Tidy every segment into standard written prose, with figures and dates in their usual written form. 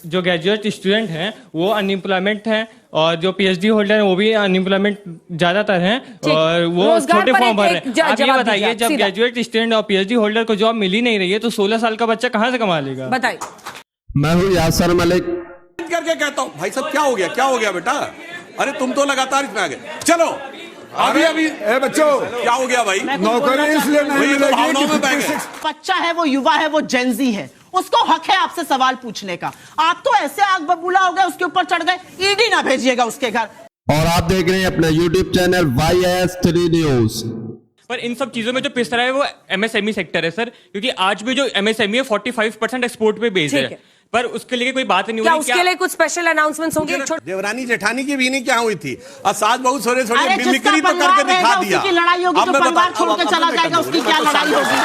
जो graduate student हैं वो अनएम्प्लॉयमेंट हैं और जो पीएचडी होल्डर हैं वो भी अनएम्प्लॉयमेंट ज्यादातर हैं और वो छोटे फॉर्म भर रहे हैं। आप ये बताइए, जब ग्रेजुएट स्टूडेंट और पीएचडी होल्डर को जॉब मिल ही नहीं रही है तो 16 साल का बच्चा कहाँ से कमा लेगा? बताइए। मैं हूँ यासर मलिक। करके कहता हूँ भाई साहब क्या हो गया, क्या हो गया बेटा? अरे तुम तो लगातार इसमें आ गए। चलो अभी बच्चों क्या हो गया भाई? नौकरी इसलिए नहीं मिलेगी। बच्चा है, वो युवा है, वो जेनजी है, उसको हक है आपसे सवाल पूछने का। आप तो ऐसे आग बबूला हो गए, उसके ऊपर चढ़ गए, ईडी ना भेजिएगा उसके घर। और आप देख रहे हैं अपना यूट्यूब चैनल YS3 न्यूज। पर इन सब चीजों में जो पिस रहा है वो एमएसएमई सेक्टर है सर, क्योंकि आज भी जो एमएसएमई है 45% एक्सपोर्ट पे बेस्ड है, पर उसके लिए कोई बात नहीं हुई। उसके लिए कुछ स्पेशल अनाउंसमेंट्स होंगे? देवरानी जेठानी की भी नहीं क्या हुई थी और सास बहू थोड़े मिमिक्री तो करके दिखा दिया। उसकी लड़ाई होगी तो परिवार छोड़ के चला जाएगा, उसकी क्या लड़ाई होगी?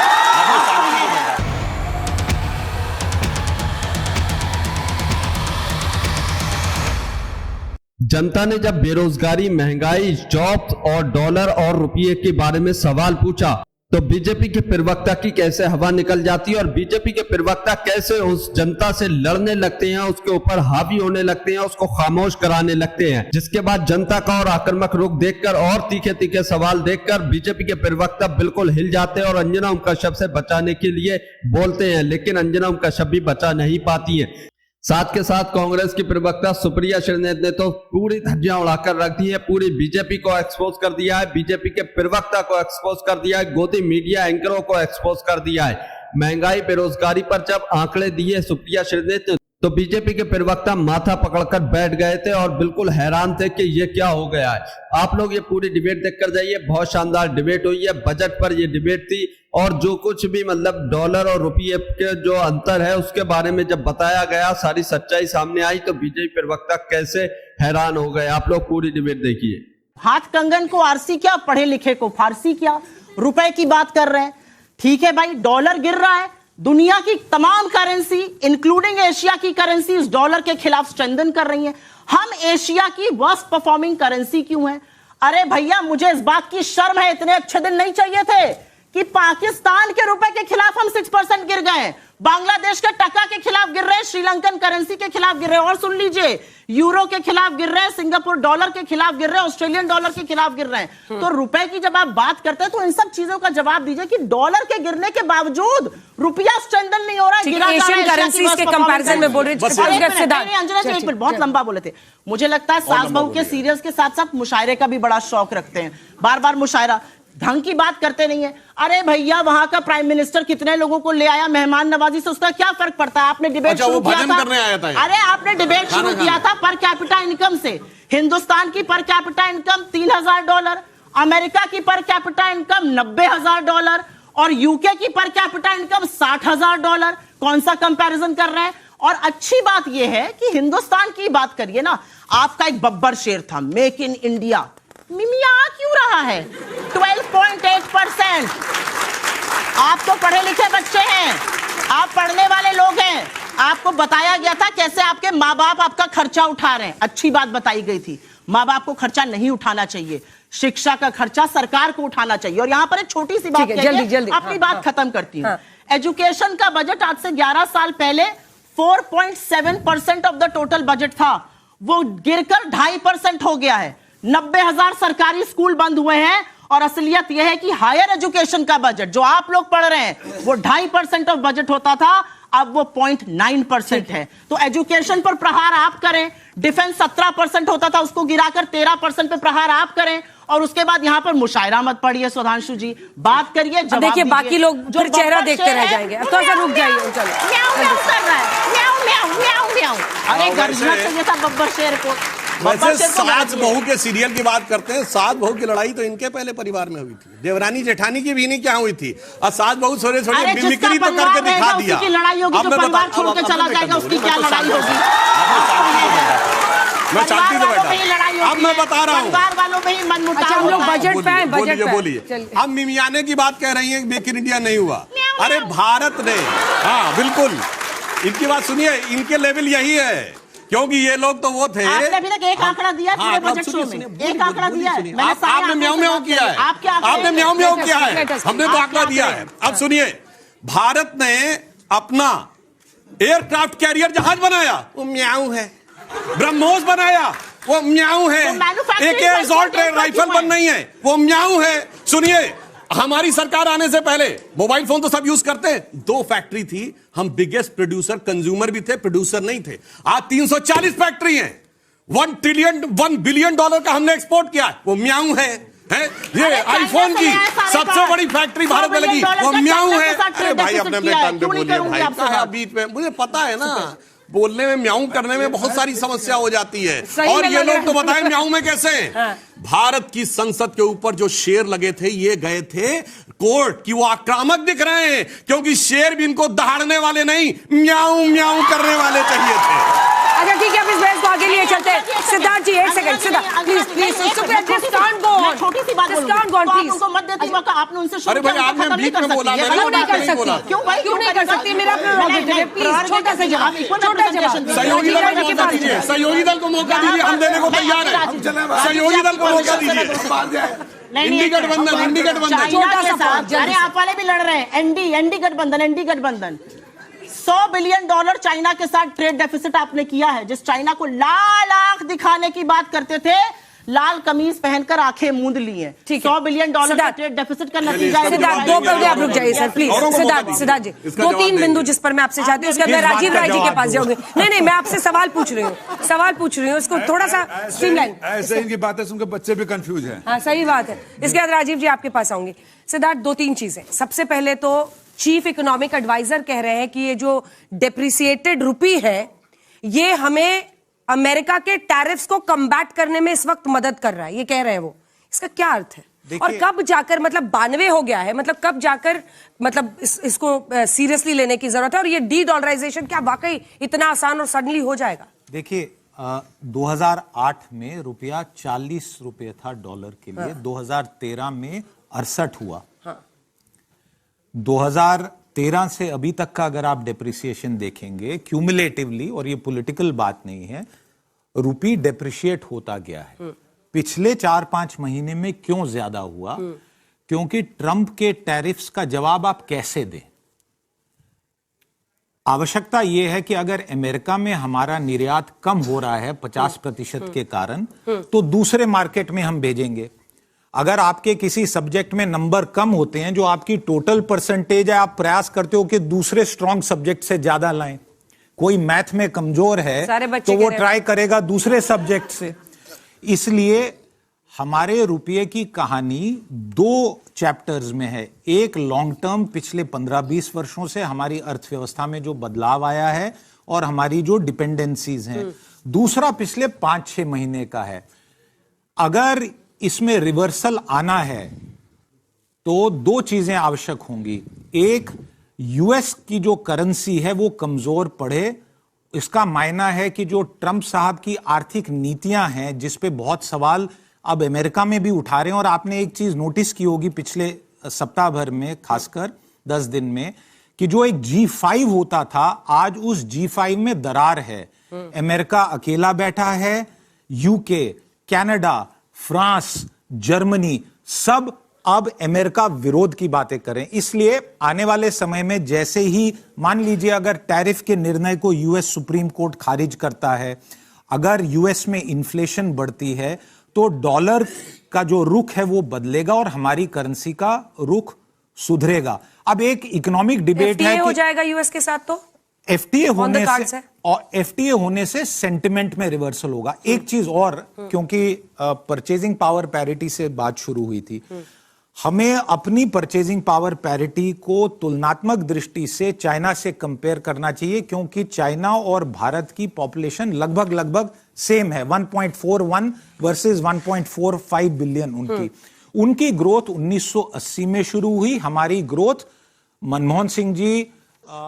जनता ने जब बेरोजगारी, महंगाई, जॉब्स और डॉलर और रुपये के बारे में सवाल पूछा तो बीजेपी के प्रवक्ता की कैसे हवा निकल जाती है और बीजेपी के प्रवक्ता कैसे उस जनता से लड़ने लगते हैं, उसके ऊपर हावी होने लगते हैं, उसको खामोश कराने लगते हैं। जिसके बाद जनता का और आक्रामक रुख देखकर और तीखे तीखे सवाल देखकर बीजेपी के प्रवक्ता बिल्कुल हिल जाते हैं और अंजना ओम कश्यप से बचाने के लिए बोलते हैं, लेकिन अंजना ओम कश्यप भी बचा नहीं पाती है। साथ के साथ कांग्रेस की प्रवक्ता सुप्रिया श्रीनेत ने तो पूरी धज्जियां उड़ाकर रख दी है, पूरी बीजेपी को एक्सपोज कर दिया है, बीजेपी के प्रवक्ता को एक्सपोज कर दिया है, गोदी मीडिया एंकरों को एक्सपोज कर दिया है। महंगाई, बेरोजगारी पर जब आंकड़े दिए सुप्रिया श्रीनेत ने तो बीजेपी के प्रवक्ता माथा पकड़कर बैठ गए थे और बिल्कुल हैरान थे कि ये क्या हो गया है। आप लोग ये पूरी डिबेट देखकर जाइए, बहुत शानदार डिबेट हुई है। बजट पर ये डिबेट थी और जो कुछ भी मतलब डॉलर और रुपये के जो अंतर है उसके बारे में जब बताया गया, सारी सच्चाई सामने आई तो बीजेपी प्रवक्ता कैसे हैरान हो गए। आप लोग पूरी डिबेट देखिए। हाथ कंगन को आरसी क्या, पढ़े लिखे को फारसी क्या, रुपए की बात कर रहे हैं। ठीक है भाई, डॉलर गिर रहा है, दुनिया की तमाम करेंसी इंक्लूडिंग एशिया की करेंसी इस डॉलर के खिलाफ स्ट्रेंथन कर रही हैं। हम एशिया की वर्स्ट परफॉर्मिंग करेंसी क्यों हैं? अरे भैया, मुझे इस बात की शर्म है, इतने अच्छे दिन नहीं चाहिए थे कि पाकिस्तान के रुपए के खिलाफ हम 6% गिर गए, बांग्लादेश के टका के खिलाफ गिर रहे हैं, श्रीलंकन करेंसी के खिलाफ गिर रहे हैं, और सुन लीजिए यूरो के खिलाफ गिर रहे हैं, सिंगापुर डॉलर के खिलाफ गिर रहे हैं, ऑस्ट्रेलियन डॉलर के खिलाफ गिर रहे हैं। तो रुपए की जब आप बात करते हैं तो इन सब चीजों का जवाब दीजिए कि डॉलर के गिरने के बावजूद रुपया स्ट्रेंथन नहीं हो रहा है। एशियन करेंसीज के कंपैरिजन में बोल रहे हैं। अंजना जी एक मिनट, बहुत लंबा बोले थे। मुझे लगता है सास बहू के सीरियल्स के साथ साथ मुशायरे का भी बड़ा शौक रखते हैं, बार बार मुशायरा, ढंग की बात करते नहीं है। अरे भैया, वहां का प्राइम मिनिस्टर कितने लोगों को ले आया मेहमान नवाजी से, उसका क्या फर्क पड़ता है? आपने डिबेट शुरू किया था, अरे आपने डिबेट शुरू किया था पर कैपिटा इनकम से। हिंदुस्तान की पर कैपिटा इनकम $3000, अमेरिका की पर कैपिटा इनकम $90,000 और यूके की पर कैपिटा इनकम $60,000। कौन सा कंपैरिजन कर रहे हैं? और अच्छी बात यह है कि हिंदुस्तान की बात करिए ना, आपका एक बब्बर शेर था, मेक इन इंडिया, मिमिया क्यों रहा है? 12.8%। आप तो पढ़े लिखे बच्चे हैं, आप पढ़ने वाले लोग हैं, आपको बताया गया था कैसे आपके माँ बाप आपका खर्चा उठा रहे हैं। अच्छी बात बताई गई थी, माँ बाप को खर्चा नहीं उठाना चाहिए, शिक्षा का खर्चा सरकार को उठाना चाहिए। और यहां पर एक छोटी सी बात जल्दी अपनी बात खत्म करती हूँ। एजुकेशन का बजट आज से 11 साल पहले 4.7% ऑफ द टोटल बजट था, वो गिरकर 2.5% हो गया है। 90,000 सरकारी स्कूल बंद हुए हैं और असलियत यह है कि हायर एजुकेशन का बजट जो आप लोग पढ़ रहे हैं वो 2.5% ऑफ बजट होता था, अब वो 0.9% है। तो एजुकेशन पर प्रहार आप करें, डिफेंस 17% होता था, उसको गिराकर 13% पे प्रहार आप करें, और उसके बाद यहां पर मुशायरा मत पढ़िए सुधांशु जी, बात करिए, जवाब देखिए बाकी लोग जो चेहरा देखते रह जाएंगे। अब थोड़ा सा रुक जाइए, चलो। अरे गर्जना चाहिए था बब्बर शेर को। वैसे सास बहू के सीरियल की बात करते हैं, सास बहू की लड़ाई तो इनके पहले परिवार में हुई थी, देवरानी जेठानी की भी नहीं क्या हुई थी और सास बहू थोड़े थोड़े मिमिक्री तो करके दिखा दिया। उसकी लड़ाई होगी तो परिवार छोड़ के चला जाएगा, उसकी क्या लड़ाई होगी? मैं शांति से बैठा, अब मैं बता रहा हूँ। परिवार वालों में ही मनमुटाव। अच्छा, हम लोग बजट पे हैं, बजट पे बोलिए। हम मिमियाने की बात कह रही हैं, मेक इन इंडिया नहीं हुआ। अरे भारत ने, हाँ बिल्कुल, इनकी बात सुनिए, इनके लेवल यही है, क्योंकि ये लोग तो वो थे। आपने अभी तक एक आंकड़ा दिया पूरे बजट शो में, एक आंकड़ा दिया है। आपने म्याऊं म्याऊं किया है, आपने म्याऊं म्याऊं किया है, हमने तो आंकड़ा दिया है। अब सुनिए, भारत ने अपना एयरक्राफ्ट कैरियर जहाज बनाया, वो म्याऊं है। ब्रह्मोस बनाया, वो म्याऊं है। एक असॉल्ट राइफल बन रही है, वो म्याऊं है। सुनिए, हमारी सरकार आने से पहले मोबाइल फोन तो सब यूज करते हैं, 2 फैक्ट्री थी, हम बिगेस्ट प्रोड्यूसर, कंज्यूमर भी थे, प्रोड्यूसर नहीं थे। आज 340 फैक्ट्री हैं, $1 बिलियन का हमने एक्सपोर्ट किया, वो म्याऊं है। ये आईफोन की सबसे बड़ी फैक्ट्री भारत में लगी, वो म्याऊं है। अरे भाई, अपने कान पे बोलिए भाई, क्या बीच में, मुझे पता है ना, बोलने में म्याऊं करने में बहुत सारी समस्या हो जाती है। और ये लोग तो बताएं म्याऊं में कैसे। भारत की संसद के ऊपर जो शेर लगे थे, ये गए थे कोर्ट कि वो आक्रामक दिख रहे हैं, क्योंकि शेर भी इनको दहाड़ने वाले नहीं, म्याऊं म्याऊं करने वाले चाहिए थे। अच्छा ठीक है, अब इस बहस को आगे लिए चलते हैं। सिद्धार्थ जी, 1 सेकंड, सिद्धार्थ प्लीज छोटी सी बात उनको मत देती मौका, आपने उनसे। अरे भाई, आपने बीच में बोला, क्यों नहीं कर सकती? मेरा प्रेरोगेटिव है, प्लीज छोटा सा जवाब, छोटा जवाब। सहयोगी दल को मौका दीजिए, सहयोगी दल को मौका दीजिए, हम देने को तैयार है। सहयोगी दल को मौका दीजिए। इंडी गठबंधन छोटा सा साथ, अरे आप वाले भी लड़ रहे हैं, एनडी गठबंधन। $100 बिलियन चाइना के साथ ट्रेड डेफिसिट आपने किया है। जिस चाइना को लाल आंख दिखाने की बात करते थे, लाल कमीज पहनकर आंखें मूंद ली हैं। $100 बिलियन का ट्रेड डेफिसिट का नतीजा। सिद्धार्थ, 2 पल आप रुक जाइए सर प्लीज। सिद्धार्थ जी, 2-3 बिंदु जिस पर मैं आपसे चाहती हूँ, उसके बाद राजीव राय जी के पास जाऊंगी। नहीं, मैं आपसे सवाल पूछ रही हूँ, इसको थोड़ा सा स्ट्रीमलाइन। ऐसे इनकी बातें सुनकर बच्चे भी कंफ्यूज हैं। हाँ, सही बात है। इसके बाद राजीव जी आपके पास आऊंगी। सिद्धार्थ, 2-3 चीजें। सबसे पहले तो चीफ इकोनॉमिक एडवाइजर कह रहे हैं कि ये जो डेप्रिसिएटेड रुपी है, ये हमें अमेरिका के टैरिफ्स को कम्बैट करने में इस वक्त मदद कर रहा है, ये कह रहे हैं वो। इसका क्या अर्थ है? और कब जाकर, मतलब 92 हो गया है, मतलब कब जाकर, मतलब इसको सीरियसली लेने की जरूरत है? और ये डी डॉलराइजेशन क्या वाकई इतना आसान और सडनली हो जाएगा? देखिए, 2008 में रुपया 40 रुपये था डॉलर के लिए। 2013 में 68 हुआ। 2013 से अभी तक का अगर आप डेप्रिसिएशन देखेंगे क्यूमुलेटिवली, और ये पॉलिटिकल बात नहीं है, रुपी डेप्रिशिएट होता गया है। पिछले 4-5 महीने में क्यों ज्यादा हुआ? क्योंकि ट्रंप के टैरिफ्स का जवाब आप कैसे दें? आवश्यकता यह है कि अगर अमेरिका में हमारा निर्यात कम हो रहा है 50% के कारण, तो दूसरे मार्केट में हम भेजेंगे। अगर आपके किसी सब्जेक्ट में नंबर कम होते हैं, जो आपकी टोटल परसेंटेज है, आप प्रयास करते हो कि दूसरे स्ट्रॉन्ग सब्जेक्ट से ज्यादा लाएं। कोई मैथ में कमजोर है तो वो ट्राई करेगा दूसरे सब्जेक्ट से। इसलिए हमारे रुपये की कहानी 2 चैप्टर्स में है। एक लॉन्ग टर्म, पिछले 15-20 वर्षों से हमारी अर्थव्यवस्था में जो बदलाव आया है और हमारी जो डिपेंडेंसीज हैं। दूसरा पिछले 5-6 महीने का है। अगर इसमें रिवर्सल आना है तो 2 चीजें आवश्यक होंगी। एक, यूएस की जो करेंसी है वो कमजोर पड़े। इसका मायना है कि जो ट्रंप साहब की आर्थिक नीतियां हैं, जिस पे बहुत सवाल अब अमेरिका में भी उठा रहे हैं, और आपने एक चीज नोटिस की होगी पिछले सप्ताह भर में, खासकर 10 दिन में, कि जो एक G5 होता था, आज उस G5 में दरार है। अमेरिका अकेला बैठा है, यूके, कनाडा, फ्रांस, जर्मनी सब अब अमेरिका विरोध की बातें करें। इसलिए आने वाले समय में, जैसे ही मान लीजिए अगर टैरिफ के निर्णय को यूएस सुप्रीम कोर्ट खारिज करता है, अगर यूएस में इन्फ्लेशन बढ़ती है, तो डॉलर का जो रुख है वो बदलेगा और हमारी करेंसी का रुख सुधरेगा। अब एक इकोनॉमिक डिबेट है कि हो जाएगा यूएस के साथ, तो एफटीए होने से सेंटिमेंट में रिवर्सल होगा। एक चीज और, क्योंकि परचेजिंग पावर पैरिटी से बात शुरू हुई थी, हमें अपनी परचेजिंग पावर पैरिटी को तुलनात्मक दृष्टि से चाइना से कंपेयर करना चाहिए, क्योंकि चाइना और भारत की पॉपुलेशन लगभग सेम है। 1.41 वर्सेस 1.45 बिलियन उनकी ग्रोथ 1980 में शुरू हुई। हमारी ग्रोथ मनमोहन सिंह जी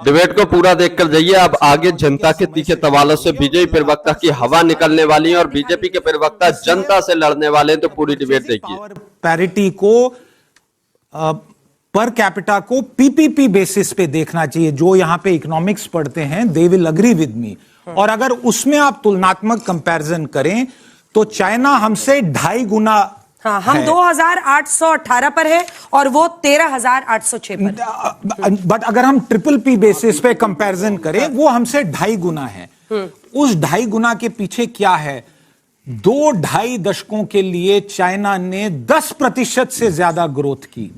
डिबेट को पूरा देखकर जाइए। अब आगे जनता के तीखे सवालों से बीजेपी प्रवक्ता की हवा निकलने वाली है और बीजेपी के प्रवक्ता जनता से लड़ने वाले हैं, तो पूरी डिबेट देखिए। पावर पैरिटी को पर कैपिटा को पीपीपी बेसिस पे देखना चाहिए। जो यहां पे इकोनॉमिक्स पढ़ते हैं they will agree with me. और अगर उसमें आप तुलनात्मक कंपैरिजन करें तो चाइना हमसे 2.5 गुना हाँ, हम 2818 पर है और वो 13806 पर। बट अगर हम ट्रिपल पी बेसिस पे कंपैरिजन करें, वो हमसे 2.5 गुना है। उस 2.5 गुना के पीछे क्या है? 2-2.5 दशकों के लिए चाइना ने 10% से ज्यादा ग्रोथ की।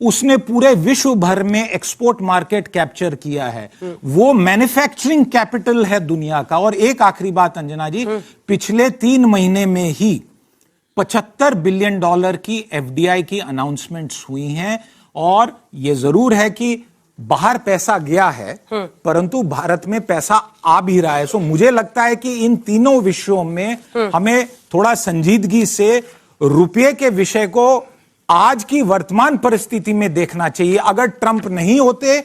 उसने पूरे विश्व भर में एक्सपोर्ट मार्केट कैप्चर किया है। वो मैन्युफैक्चरिंग कैपिटल है दुनिया का। और एक आखिरी बात अंजना जी, पिछले 3 महीने में ही $75 बिलियन की एफडीआई की अनाउंसमेंट्स हुई हैं। और यह जरूर है कि बाहर पैसा गया है, परंतु भारत में पैसा आ भी रहा है। सो मुझे लगता है कि इन तीनों विषयों में हमें थोड़ा संजीदगी से रुपये के विषय को आज की वर्तमान परिस्थिति में देखना चाहिए। अगर ट्रंप नहीं होते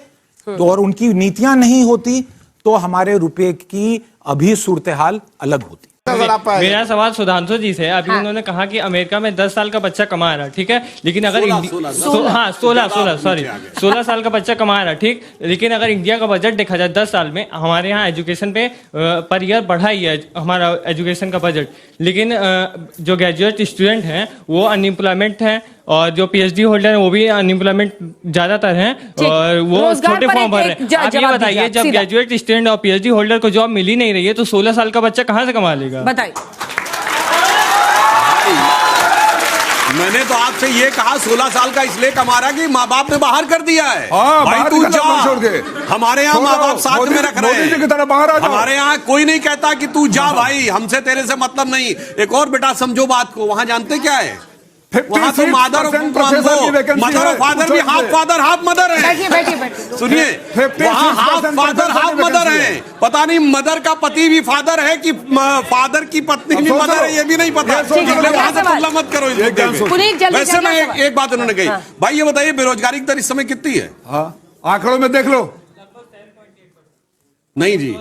तो और उनकी नीतियां नहीं होती तो हमारे रुपये की अभी सूरत हाल अलग होती। मेरा सवाल सुधांशु जी से। अभी उन्होंने कहा कि अमेरिका में 10 साल का बच्चा कमा रहा, ठीक है, लेकिन अगर 16 साल का बच्चा कमा रहा, ठीक, लेकिन अगर इंडिया का बजट देखा जाए 10 साल में, हमारे यहाँ एजुकेशन पे पर ईयर बढ़ा ही है हमारा एजुकेशन का बजट, लेकिन जो ग्रेजुएट स्टूडेंट हैं वो अनएम्प्लॉयमेंट हैं और जो पीएचडी होल्डर हैं वो भी अनएम्प्लॉयमेंट ज्यादातर हैं और वो छोटे फॉर्म भर रहे हैं। आप ये बताइए, जब ग्रेजुएट स्टूडेंट और पीएचडी होल्डर को जॉब मिल ही नहीं रही है तो 16 साल का बच्चा कहां से कमा लेगा? बताइए। मैंने तो आपसे ये कहा 16 साल का इसलिए कमा रहा कि माँ बाप ने बाहर कर दिया है। भाई तू जा, हमारे यहाँ माँ बाप साथ में रख रहे हैं। हमारे यहाँ कोई नहीं कहता कि तू जा भाई, हमसे तेरे से मतलब नहीं। एक और बेटा समझो बात को, वहां जानते क्या है, वहां तो मदर और फादर भी हाफ फादर हाफ मदर है। सुनिए, वहां हाफ फादर हाफ मदर है। पता नहीं मदर का पति भी फादर है कि फादर की पत्नी भी मदर है, ये भी नहीं पता। वहां से तुलना मत करो इस मुद्दे में। वैसे मैं एक बात उन्होंने कही, भाई ये बताइए बेरोजगारी की दर इस समय कितनी है? आंकड़ों में देख लो। नहीं जी,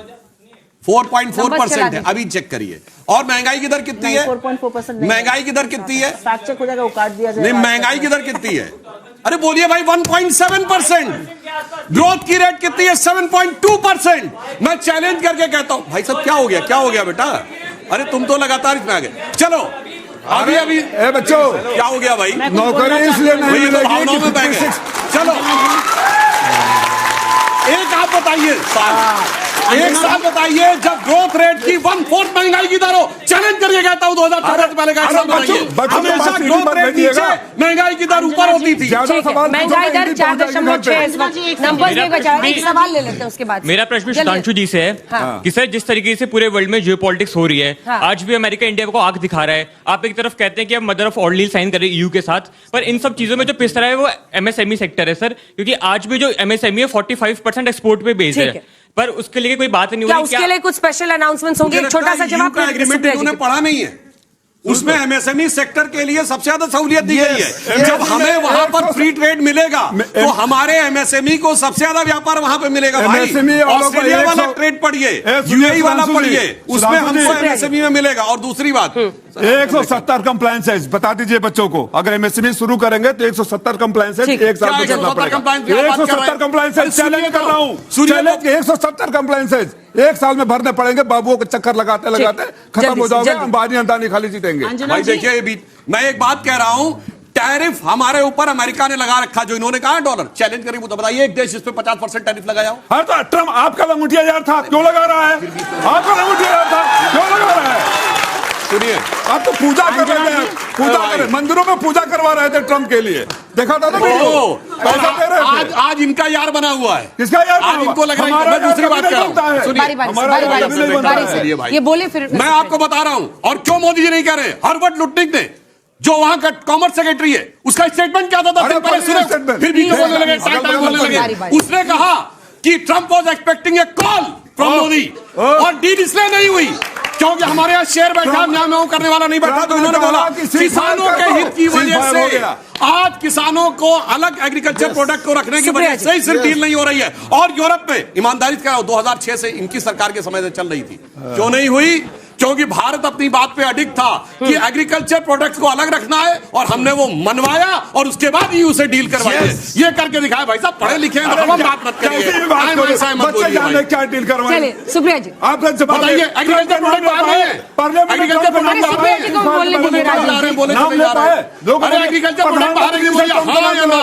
4.4% है, अभी चेक करिए। और महंगाई की दर कितनी है? 4.4%। महंगाई की दर कितनी है? फैक्ट चेक हो जाएगा, वो काट दिया नहीं, महंगाई की दर कितनी है? अरे बोलिए भाई, 1.7%। ग्रोथ की रेट कितनी है? 7.2%। मैं चैलेंज करके कहता हूं, भाई साहब क्या हो गया, क्या हो गया बेटा? अरे तुम तो लगातार इसमें आ गए। चलो अभी बच्चों क्या हो गया भाई? नौकरी इसलिए नहीं मिलेगी। भावनाओं में बह गए। चलो एक आप बताइए, एक साल बताइए जब ग्रोथ रेट की 1/4 महंगाई की दर हो। चैलेंज करके कहता हूं 2014 से पहले का एक साल बताइए। हमेशा ग्रोथ रेट नीचे, महंगाई की दर ऊपर होती थी। महंगाई दर 4.6 इस वक्त। नंबर नहीं बचा। एक सवाल ले लेते हैं उसके बाद। मेरा प्रश्न सुधांशु जी से है कि सर जिस तरीके से पूरे वर्ल्ड में जियोपॉलिटिक्स हो रही है, आज भी अमेरिका इंडिया को आंख दिखा रहा है। आप एक तरफ कहते हैं कि अब mother of all deal sign कर रही है ईयू के साथ, पर इन सब चीजों में जो पिस रहा है वो एमएसएमई सेक्टर है सर, क्योंकि आज भी जो एमएसएमई है 45% एक्सपोर्ट पे बेस्ड है, पर उसके लिए कोई बात नहीं हो रही। उसके लिए कुछ स्पेशल अनाउंसमेंट्स होंगे? एक छोटा सा जवाब। एग्रीमेंट उन्होंने पढ़ा नहीं है, उसमें एमएसएमई सेक्टर के लिए सबसे ज्यादा सहूलियत दी गई है। जब हमें वहां पर फ्री ट्रेड मिलेगा तो हमारे एमएसएमई को सबसे ज्यादा व्यापार वहां पे मिलेगा। भाई ऑस्ट्रेलिया वाला ट्रेड पढ़िए, यूएई वाला पढ़िए, उसमें हमको एमएसएमई में मिलेगा। और दूसरी बात, 170 कंप्लायंसेस बता दीजिए बच्चों को। अगर एमएसएमई शुरू करेंगे तो 170 कंप्लायंसेस एक साल में करना पड़ेगा। 170 कंप्लायंसेस चैलेंज कर रहा हूं, चैलेंज 170 कंप्लायंसेस एक साल में भरने पड़ेंगे। बाबुओं के चक्कर लगाते लगाते खत्म हो जाओगे, अंबानी अंदानी खाली जीतेंगे। भाई देखिए, मैं एक बात कह रहा हूं, टैरिफ हमारे ऊपर अमेरिका ने लगा रखा, जो इन्होंने कहा $, चैलेंज करेंगे तो बताइए एक देश इस पे 50% टैरिफ लगाया हो। हर तो ट्रम्प आपका लंगूटिया यार था, क्यों लगा रहा है? आपका लंगूटिया यार था, क्यों लगा रहा है? सुनिए, आप तो पूजा कर रहे हैं, पूजा कर मंदिरों में पूजा करवा रहे थे ट्रम्प के लिए, देखा था ना वीडियो? पैसा दे रहे थे। आज इनका यार बना हुआ है। किसका यार? आज इनको लग रहा है। मैं दूसरी बात कर रहा हूं, सुनिए, ये बोले फिर मैं आपको बता रहा हूं। और क्यों मोदी जी नहीं कह रहे? हार्वर्ड लुटनिक ने, जो वहां का कॉमर्स सेक्रेटरी है, उसका स्टेटमेंट क्या था? पहले सुने, फिर भी बोलने लगे, बोलने लगे। उसने कहा कि Trump was expecting a call from Modi, और डील इसलिए नहीं हुई क्योंकि हमारे यहाँ शेयर बैठा, म्याऊं करने वाला नहीं बैठा। तो इन्होंने बोला किसानों के हित की वजह से आज किसानों को अलग एग्रीकल्चर प्रोडक्ट को रखने की वजह से ही सिर्फ डील नहीं हो रही है। और यूरोप में ईमानदारी से कह रहा हूं, 2006 से इनकी सरकार के समय से चल रही थी। क्यों नहीं हुई? क्योंकि भारत अपनी बात पे अडिग था कि एग्रीकल्चर प्रोडक्ट्स को अलग रखना है, और हमने वो मनवाया और उसके बाद ईयू से डील करवाई है। ये करके दिखाया। भाई साहब पढ़े लिखे हैं, हम बात मत करिए, क्या डील करवाए? चलिए सुप्रिया जी आपका जवाब बताइए। एग्रीकल्चर प्रोडक्ट बाहर नहीं है, एग्रीकल्चर प्रोडक्ट सुप्रिया जी को बोलने दीजिए राजीव जी। बोले एग्रीकल्चर प्रोडक्ट बाहर है, हाँ या ना?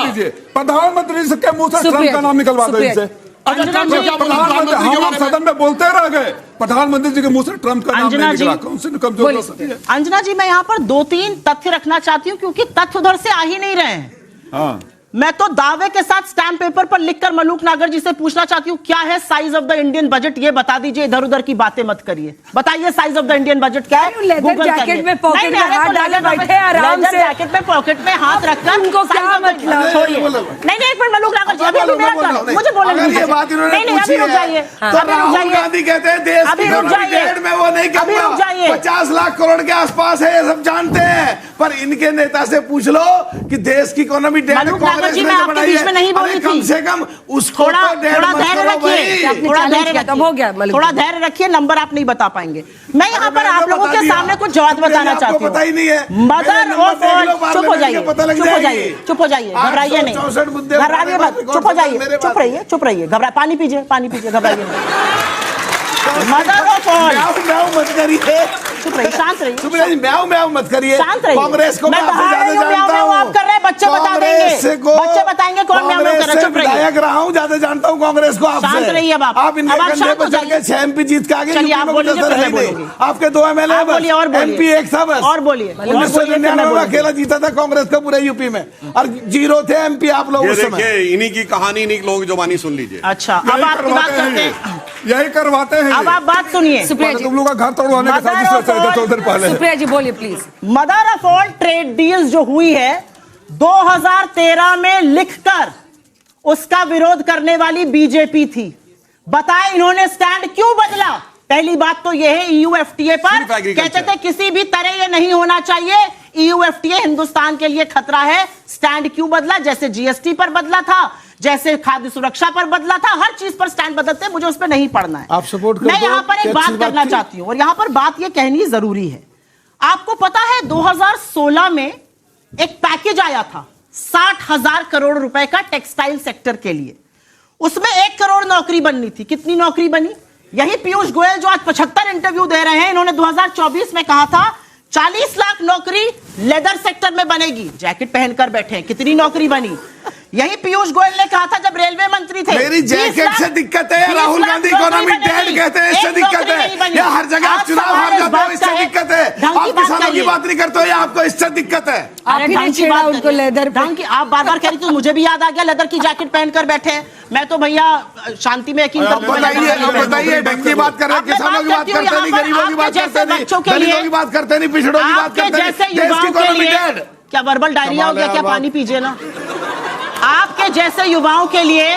प्रधानमंत्री के मुंह से ट्रंप का नाम निकलवा दो इनसे। हम सदन में बोलते रह गए, प्रधानमंत्री जी के मुंह से ट्रंप का नाम नहीं निकला। कौन सी कमजोर हो सकती है? अंजना जी, मैं यहाँ पर 2-3 तथ्य रखना चाहती हूँ, क्योंकि तथ्य उधर से आ ही नहीं रहे हैं। हाँ। मैं तो दावे के साथ स्टैम्प पेपर पर लिखकर मलूक नागर जी से पूछना चाहती हूँ, क्या है size of the Indian budget? ये बता दीजिए, इधर उधर की बातें मत करिए। बताइए size of the Indian budget क्या है? लेदर जैकेट में पॉकेट में हाथ डाले बैठे आराम से, जैकेट में पॉकेट में हाथ रखकर उनको क्या मतलब? छोड़िए। नहीं, एक मिनट मलूक नागर जी, अभी मेरा टर्न, मुझे बोलने दीजिए। नहीं, अभी रुक जाइए, राहुल गांधी कहते हैं देश की डेढ़ में वो नहीं करना, 50 लाख करोड़ के आसपास है, ये सब जानते हैं। पर इनके नेता से पूछ लो कि देश की इकोनॉमी डेढ़ कांग्रेस ने बनाई है, नहीं बोली कम से कम उसको थोड़ा धैर्य रखिए, थोड़ा धैर्य रखिए, नंबर आप नहीं बता पाएंगे। मैं यहाँ पर आप लोगों के सामने कुछ जवाब बताना चाहती हूँ। पता ही नहीं है। मदर ऑफ ऑल, चुप हो जाइए, चुप हो जाइए, घबराइए नहीं, घबराइए मत, चुप हो जाइए, चुप रहिए, घबरा, पानी पीजिए, घबराइए नहीं। मदर ऑफ ऑल, म्याऊं मत करिए, चुप रहिए, शांत रहिए, सुप्रिया जी म्याऊं मत करिए, शांत रहिए। कांग्रेस को मैं आपसे ज्यादा जानता हूं। आप कर रहे हैं, बच्चे बता देंगे, बच्चे बताएंगे कौन म्याऊं कर रहा है। चुप रहिए, विधायक रहा हूं, ज्यादा जानता हूं कांग्रेस को आपसे। शांत रहिए, आप इनके कंधे पर चढ़ के 6 MP जीत के आगे, चलिए आप बोलिए, आपके 2 MLA MP एक था बस, और बोलिए। 1999 में अकेला जीता था कांग्रेस का पूरे यूपी में, और 0 थे MP आप लोग उस समय। इन्हीं की कहानी, इन्हीं लोग जुबानी सुन लीजिए। अच्छा, अब आपकी बात करते हैं, यही करवाते हैं। अब आप बात सुनिए। तुम लोग का घर तोड़वाने के साथ पहले। सुप्रिया जी बोलिए please. Mother of all trade deals जो हुई है 2013 में लिखकर उसका विरोध करने वाली बीजेपी थी। बताएं इन्होंने स्टैंड क्यों बदला? पहली बात तो यह है, EU FTA पर कहते थे किसी भी तरह ये नहीं होना चाहिए, EU FTA हिंदुस्तान के लिए खतरा है। स्टैंड क्यों बदला? जैसे GST पर बदला था, जैसे खाद्य सुरक्षा पर बदला था, हर चीज पर स्टैंड बदलते, मुझे उस पर नहीं पढ़ना है। आप सपोर्ट मैं यहाँ पर एक बात करना चाहती हूँ, और यहाँ पर बात ये कहनी जरूरी है। आपको पता है 2016 में एक पैकेज आया था 60,000 करोड़ रुपए का टेक्सटाइल सेक्टर के लिए, उसमें 1 करोड़ नौकरी बननी थी। कितनी नौकरी बनी? यही पीयूष गोयल जो आज 75 इंटरव्यू दे रहे हैं, इन्होंने 2024 में कहा था 40 लाख नौकरी लेदर सेक्टर में बनेगी। जैकेट पहनकर बैठे हैं, कितनी नौकरी बनी? यही पीयूष गोयल ने कहा था जब रेलवे मंत्री थे। मेरी जैकेट से दिक्कत है, राहुल गांधी इकोनॉमी डेड कहते हैं, इससे दिक्कत है, या हर जगह आप चुनाव हार जाते हो, इससे दिक्कत है। आप किसानों की बात नहीं करते हो, या आपको इससे दिक्कत है? आपने छेड़ा उनको लेदर पे। आप बार बार कह रही थी, मुझे भी याद आ गया, लेदर की जैकेट पहनकर बैठे हैं। मैं तो भैया शांति में यकीन करता हूं। बताइए, ढंग की बात कर रहे हैं, किसानों की बात करते नहीं, गरीबों की बात करते नहीं, दलितों की बात करते नहीं, पिछड़ों की बात करते नहीं, देश की इकोनॉमी डेड। क्या वर्बल डायरिया हो गया क्या? पानी पीजिए ना। आपके जैसे युवाओं के लिए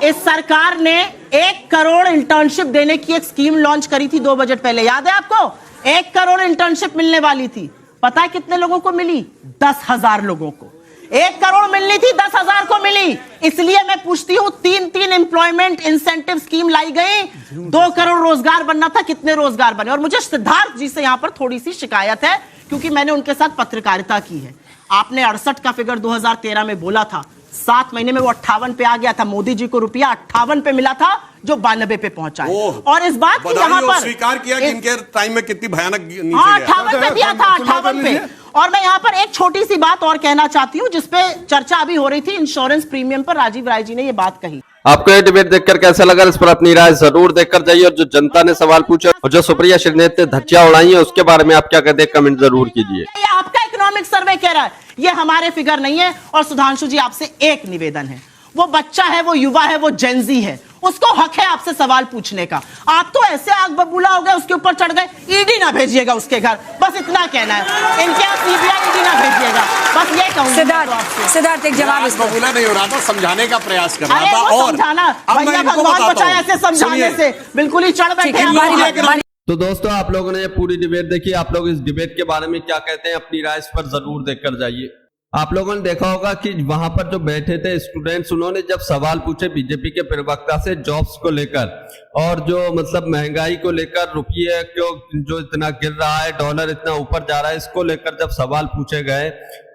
इस सरकार ने 1 करोड़ इंटर्नशिप देने की एक स्कीम लॉन्च करी थी 2 बजट पहले, याद है आपको? 1 करोड़ इंटर्नशिप मिलने वाली थी। पता है कितने लोगों को मिली? 10,000 लोगों को। 1 करोड़ मिलनी थी, 10,000 को मिली। इसलिए मैं पूछती हूं, 3 एम्प्लॉयमेंट इंसेंटिव स्कीम लाई गई, 2 करोड़ रोजगार बनना था, कितने रोजगार बने? और मुझे सिद्धार्थ जी से यहां पर थोड़ी सी शिकायत है, क्योंकि मैंने उनके साथ पत्रकारिता की है। आपने 68 का फिगर 2013 में बोला था, 7 महीने में वो 58 पे आ गया था। मोदी जी को रुपया 58 पे मिला था, जो 92 पे पहुंचा है। और इस बात की यहाँ पर स्वीकार किया कि इनके टाइम में कितनी भयानक नीचे गया। 58 पे दिया था, 58 पे। और मैं यहाँ पर एक छोटी सी बात और कहना चाहती हूँ, जिसपे चर्चा अभी हो रही थी, इंश्योरेंस प्रीमियम पर राजीव राय जी ने ये बात कही। आपको ये डिबेट देखकर कैसा लगा? इस पर अपनी राय जरूर देखकर जाइए। और जो जनता ने सवाल पूछा और जो सुप्रिया श्रीनेत ने धज्जियां उड़ाई है, उसके बारे में आप क्या कहते हैं, कमेंट जरूर कीजिए। ये आपका इकोनॉमिक सर्वे कह रहा है, ये हमारे फिगर नहीं है। और सुधांशु जी, आपसे एक निवेदन है, वो बच्चा है, वो युवा है, वो जेनजी है, उसको हक है आपसे सवाल पूछने का। आप तो ऐसे आग बबूला हो गए, उसके ऊपर चढ़ गए। ईडी ना भेजिएगा उसके घर, बस इतना कहना है। इनके यहाँ CBI ईडी ना भेजिएगा, बस ये कहूंगा। सिद्धार्थ एक जवाब इसको। बबूला नहीं हो रहा था, समझाने का प्रयास कर रहा अरे था। वो और समझाना, भैया भगवान बचाए ऐसे समझाने से, बिल्कुल ही चढ़ बैठे। तो दोस्तों, आप लोगों ने पूरी डिबेट देखी। आप लोग इस डिबेट के बारे में क्या कहते हैं, अपनी राय इस पर जरूर देखकर जाइए। आप लोगों ने देखा होगा कि वहां पर जो बैठे थे स्टूडेंट्स, उन्होंने जब सवाल पूछे बीजेपी के प्रवक्ता से जॉब्स को लेकर और जो मतलब महंगाई को लेकर, रुपये क्यों जो इतना गिर रहा है, डॉलर इतना ऊपर जा रहा है, इसको लेकर जब सवाल पूछे गए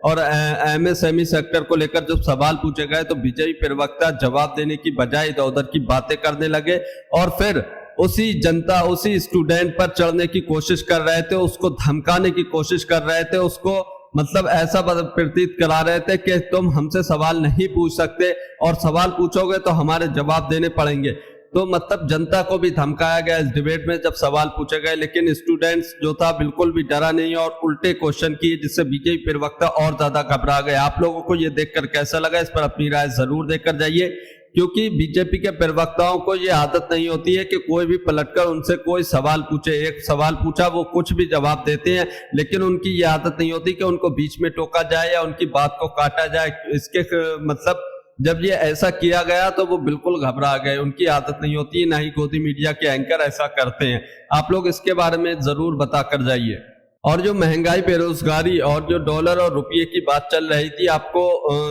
और एमएसएमई सेक्टर को लेकर जब सवाल पूछे गए तो बीजेपी प्रवक्ता जवाब देने की बजाय इधर उधर की बातें करने लगे और फिर उसी जनता, उसी स्टूडेंट पर चढ़ने की कोशिश कर रहे थे, उसको धमकाने की कोशिश कर रहे थे, उसको मतलब ऐसा प्रतीत करा रहे थे कि तुम हमसे सवाल नहीं पूछ सकते और सवाल पूछोगे तो हमारे जवाब देने पड़ेंगे। तो मतलब जनता को भी धमकाया गया इस डिबेट में जब सवाल पूछे गए, लेकिन स्टूडेंट्स जो था बिल्कुल भी डरा नहीं और उल्टे क्वेश्चन किए, जिससे बीजेपी प्रवक्ता और ज्यादा घबरा गए। आप लोगों को ये देखकर कैसा लगा, इस पर अपनी राय जरूर देकर जाइए, क्योंकि बीजेपी के प्रवक्ताओं को ये आदत नहीं होती है कि कोई भी पलटकर उनसे कोई सवाल पूछे। एक सवाल पूछा, वो कुछ भी जवाब देते हैं, लेकिन उनकी ये आदत नहीं होती कि उनको बीच में टोका जाए या उनकी बात को काटा जाए। इसके मतलब जब ये ऐसा किया गया तो वो बिल्कुल घबरा गए, उनकी आदत नहीं होती है, ना ही गोदी मीडिया के एंकर ऐसा करते हैं। आप लोग इसके बारे में जरूर बताकर जाइए। और जो महंगाई, बेरोजगारी और जो डॉलर और रुपये की बात चल रही थी आपको,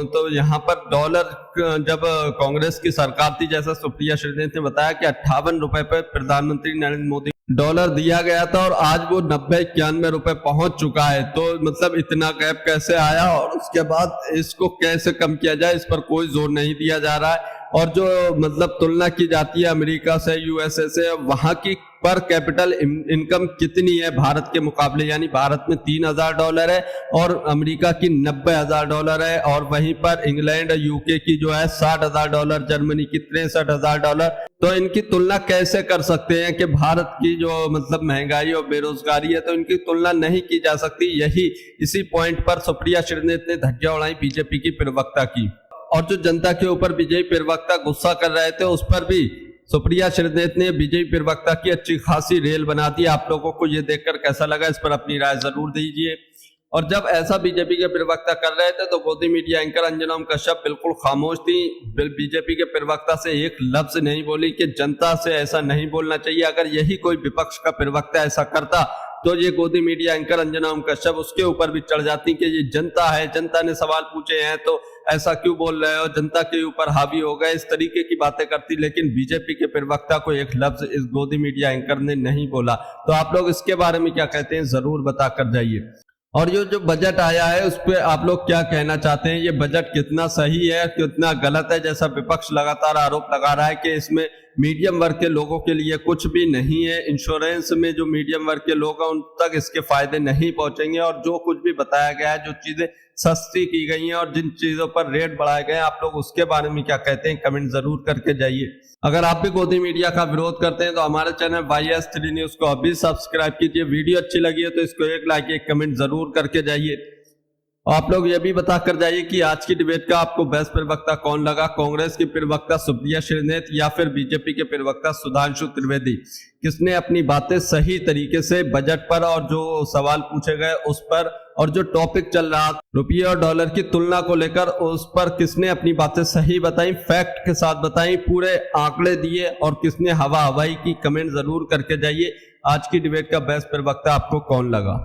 तो यहाँ पर डॉलर जब कांग्रेस की सरकार थी, जैसा सुप्रिया श्रीनेत ने बताया कि 58 रुपए पर प्रधानमंत्री नरेंद्र मोदी डॉलर दिया गया था और आज वो 90-91 रुपए पहुंच चुका है। तो मतलब इतना गैप कैसे आया और उसके बाद इसको कैसे कम किया जाए, इस पर कोई जोर नहीं दिया जा रहा है। और जो मतलब तुलना की जाती है अमेरिका से, यूएसए से, वहां की पर कैपिटल इनकम कितनी है भारत के मुकाबले, यानी भारत में $3000 है और अमेरिका की $90,000 है, और वहीं पर इंग्लैंड, यूके की जो है $60,000, जर्मनी की $63,000। तो इनकी तुलना कैसे कर सकते हैं कि भारत की जो मतलब महंगाई और बेरोजगारी है, तो इनकी तुलना नहीं की जा सकती। यही इसी पॉइंट पर सुप्रिया श्रीनेत ने धज्जियां उड़ाई बीजेपी की प्रवक्ता की, और जो जनता के ऊपर बीजेपी प्रवक्ता गुस्सा कर रहे थे उस पर भी सुप्रिया श्रीनेत ने बीजेपी प्रवक्ता की अच्छी खासी रेल बना दी। आप लोगों को ये देखकर कैसा लगा, इस पर अपनी राय जरूर दीजिए। और जब ऐसा बीजेपी के प्रवक्ता कर रहे थे तो गोदी मीडिया एंकर अंजना ओम कश्यप बिल्कुल खामोश थी। बीजेपी के प्रवक्ता से एक लफ्ज नहीं बोली कि जनता से ऐसा नहीं बोलना चाहिए। अगर यही कोई विपक्ष का प्रवक्ता ऐसा करता तो ये गोदी मीडिया एंकर अंजना ओम कश्यप उसके ऊपर भी चढ़ जाती कि ये जनता है, जनता ने सवाल पूछे हैं तो ऐसा क्यों बोल रहे हो, जनता के ऊपर हावी हो गए, इस तरीके की बातें करती। लेकिन बीजेपी के प्रवक्ता को एक लफ्ज इस गोदी मीडिया एंकर ने नहीं बोला। तो आप लोग इसके बारे में क्या कहते हैं जरूर बताकर जाइए। और ये जो बजट आया है उस पर आप लोग क्या कहना चाहते हैं, ये बजट कितना सही है, कितना गलत है? जैसा विपक्ष लगातार आरोप लगा रहा है कि इसमें मीडियम वर्ग के लोगों के लिए कुछ भी नहीं है, इंश्योरेंस में जो मीडियम वर्ग के लोग हैं उन तक इसके फायदे नहीं पहुंचेंगे, और जो कुछ भी बताया गया है, जो चीजें सस्ती की गई हैं और जिन चीजों पर रेट बढ़ाए गए हैं, आप लोग उसके बारे में क्या कहते हैं कमेंट जरूर करके जाइए। अगर आप भी गोदी मीडिया का विरोध करते हैं तो हमारे चैनल YS3 न्यूज को अभी सब्सक्राइब कीजिए। वीडियो अच्छी लगी है तो इसको एक लाइक, एक कमेंट जरूर करके जाइए। आप लोग ये भी बता कर जाइए कि आज की डिबेट का आपको बेस्ट प्रवक्ता कौन लगा, कांग्रेस की प्रवक्ता सुप्रिया श्रीनेत या फिर बीजेपी के प्रवक्ता सुधांशु त्रिवेदी? किसने अपनी बातें सही तरीके से बजट पर और जो सवाल पूछे गए उस पर, और जो टॉपिक चल रहा रुपये और डॉलर की तुलना को लेकर, उस पर किसने अपनी बातें सही बताई, फैक्ट के साथ बताई, पूरे आंकड़े दिए, और किसने हवा हवाई की? कमेंट जरूर करके जाइए। आज की डिबेट का बेस्ट प्रवक्ता आपको कौन लगा?